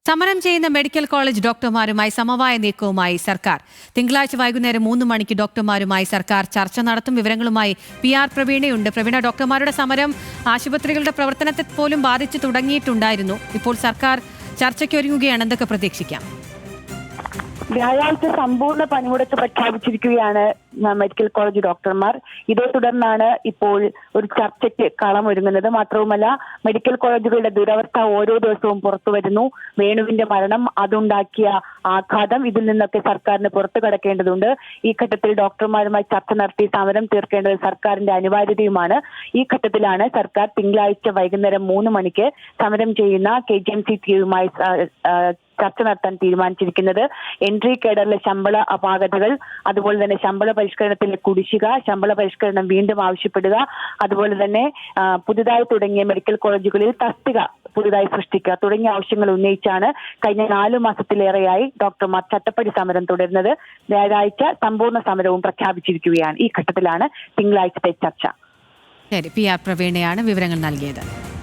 സമരം ചെയ്യുന്ന medical college ഡോക്ടർമാരുമായി സമവായ നീക്കവുമായി സർക്കാർ. തിങ്കളാഴ്ച വൈകുന്നേരം 3 മണിക്ക് ഡോക്ടർമാരുമായി സർക്കാർ ചർച്ച നടത്തും. വിവരങ്ങളുമായി PR പ്രവീണയുണ്ട്. പ്രവീണ, ഡോക്ടർമാരുടെ സമരം ആശുപത്രികളുടെ പ്രവർത്തനത്തെ പോലും ബാധിച്ചു തുടങ്ങിയിട്ടുണ്ടായിരുന്നു. ഇപ്പോൾ സർക്കാർ ചർച്ചയ്ക്ക് ഒരുങ്ങുകയാണ്. എന്തൊക്കെ പ്രതീക്ഷിക്കാം? വ്യാഴാഴ്ച സമ്പൂർണ്ണ പണിമുടക്ക് പ്രഖ്യാപിച്ചിരിക്കുകയാണ് മെഡിക്കൽ കോളേജ് ഡോക്ടർമാർ. ഇതേ തുടർന്നാണ് ഇപ്പോൾ ഒരു ചർച്ചയ്ക്ക് കളമൊരുങ്ങുന്നത്. മാത്രവുമല്ല, മെഡിക്കൽ കോളേജുകളുടെ ദുരവസ്ഥ ഓരോ ദിവസവും പുറത്തു വരുന്നു. വേണുവിന്റെ മരണം, അതുണ്ടാക്കിയ ആഘാതം, ഇതിൽ നിന്നൊക്കെ സർക്കാരിന് പുറത്തു കടക്കേണ്ടതുണ്ട്. ഈ ഘട്ടത്തിൽ ഡോക്ടർമാരുമായി ചർച്ച നടത്തി സമരം തീർക്കേണ്ടത് സർക്കാരിന്റെ അനിവാര്യതയുമാണ്. ഈ ഘട്ടത്തിലാണ് സർക്കാർ തിങ്കളാഴ്ച വൈകുന്നേരം 3 മണിക്ക് സമരം ചെയ്യുന്ന KGMC-യുമായി ചർച്ച നടത്താൻ തീരുമാനിച്ചിരിക്കുന്നത്. എൻട്രി കേഡറിലെ ശമ്പള അപാകതകൾ, അതുപോലെ തന്നെ ശമ്പള പരിഷ്കരണത്തിലെ കുടിശ്ശിക, ശമ്പള പരിഷ്കരണം വീണ്ടും ആവശ്യപ്പെടുക, അതുപോലെ തന്നെ പുതുതായി തുടങ്ങിയ മെഡിക്കൽ കോളേജുകളിൽ തസ്തിക പുതുതായി സൃഷ്ടിക്കുക തുടങ്ങിയ ആവശ്യങ്ങൾ ഉന്നയിച്ചാണ് കഴിഞ്ഞ 4 മാസത്തിലേറെയായി ഡോക്ടർമാർ ചട്ടപ്പടി സമരം തുടരുന്നത്. വ്യാഴാഴ്ച സമ്പൂർണ്ണ സമരവും പ്രഖ്യാപിച്ചിരിക്കുകയാണ്. ഈ ഘട്ടത്തിലാണ് തിങ്കളാഴ്ചത്തെ ചർച്ച. ശരി, PR പ്രവീണയാണ് വിവരങ്ങൾ നൽകിയത്.